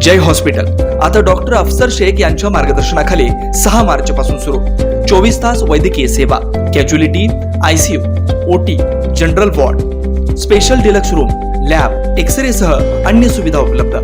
जय hospital आता doctor अफसर शेख यांच्या मार्गदर्शनाखाली 6 मार्च पासून सुरू 24 तास वैद्यकीय सेवा, casualty, ICU, OT, general ward, special deluxe room, lab, x-ray सह अन्य सुविधा उपलब्ध।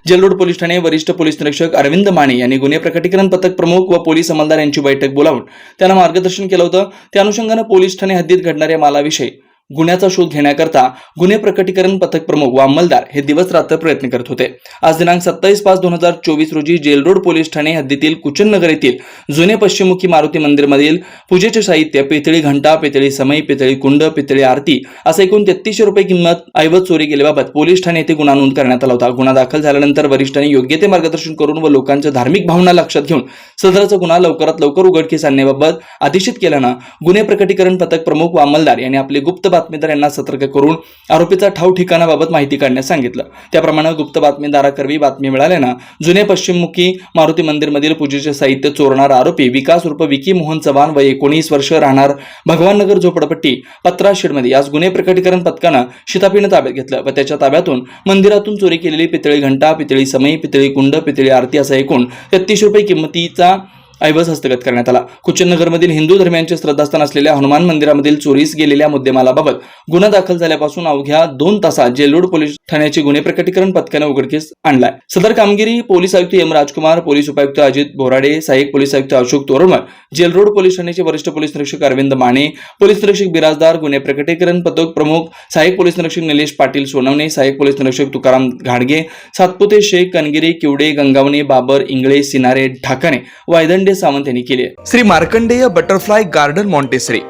जेलरोड पोलीस ठाणे वरिष्ठ पोलीस निरीक्षक अरविंद माने यांनी गुन्हे प्रकटीकरण पथक प्रमुख व पोलीस अंमलदार यांची बैठक बोलावून त्यांना मार्गदर्शन केलं होतं। त्या अनुषंगाने पोलीस ठाणे हद्दीत घडणाऱ्या मालाविषयी गुन्ह्याचा शोध घेण्याकरता गुन्हे प्रकटीकरण पथक प्रमुख व अंमलदार हे दिवस रात्र प्रयत्न करत होते। आज दिनांक 27/5/2024 रोजी जेलरोड पोलीस ठाणे हद्दीतील कुचननगर येथील जुने पश्चिममुखी मारुती मंदिरमधील पूजेचे साहित्य, पितळी घंटा, पितळी समई, पितळी कुंड, पितळी आरती असे एकूण 3300 रुपये किंमत ऐवज चोरी केल्याबाबत पोलीस ठाणे येथे गुन्हा नोंद करण्यात आला होता। गुन्हा दाखल झाल्यानंतर वरिष्ठांनी योग्य ते मार्गदर्शन करून व लोकांच्या धार्मिक भावना लक्षात घेऊन सदरचा गुन्हा लवकरात लवकर उघडकीस आणण्याबाबत आदेशित केल्यानं गुन्हे प्रकटीकरण पथक प्रमुख व अंमलदार यांनी आपले गुप्त बातमीदार यांना सतर्क करून आरोपीचा ठाव ठिकाणाबाबत माहिती काढण्यास सांगितलं। त्याप्रमाणे गुप्त बातमीदाराकरवी बातमी मिळाल्यानं जुने पश्चिममुखी मारुती मंदिरमधील पूजेचे साहित्य चोरणारा आरोपी विकास उर्फ विकी मोहन चव्हाण वय 19 वर्ष राहणार भगवाननगर झोपडपट्टी पत्रा शेडमध्ये आज गुन्हे प्रकटीकरण पथकानं शिताफीनं ताब्यात घेतलं व त्याच्या ताब्यातून मंदिरातून चोरी केलेली पितळी घंटा, पितळी समई, पितळी कुंड, पितळी आरती असा एकूण 3300 रुपये किमतीचा ऐवज हस्तगत करण्यात आला। कुचननगरमधील हिंदू धर्मियांचे श्रद्धास्थान असलेल्या हनुमान मंदिरामधील चोरीस गेलेल्या मुद्देमालाबाबत गुन्हा दाखल झाल्यापासून अवघ्या 2 तासात जेलरोड पोलीस ठाण्याचे गुन्हे प्रकटीकरण पथकाने उघडकीस आणलाय। सदर कामगिरी पोलीस आयुक्त एम राजकुमार, पोलीस उपायुक्त अजित बोराडे, सहाय्यक पोलीस आयुक्त अशोक तोरमल, जेलरोड पोलीस ठाण्याचे वरिष्ठ पोलीस निरीक्षक अरविंद माने, पोलीस निरीक्षक बिराजदार, गुन्हे प्रकटीकरण पथक प्रमुख, सहाय्यक पोलीस निरीक्षक निलेश पाटील सोनवणे, सहाय्यक पोलीस निरीक्षक तुकाराम घाडगे, सातपुते शेख, कनगिरी, किवडे, गंगावणे, बाबर, इंगळे, सिनारे, ढाकाणे, वायदंडे सावंत यांनी केले। Shri Markandey butterfly garden Montessori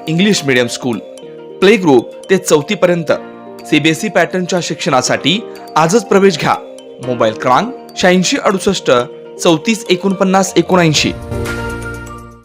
English medium school play group ते 4थी पर्यंत सीबीएसई पॅटर्नच्या शिक्षणासाठी आजच प्रवेश घ्या। मोबाईल क्रमांक 8668 34 49 79।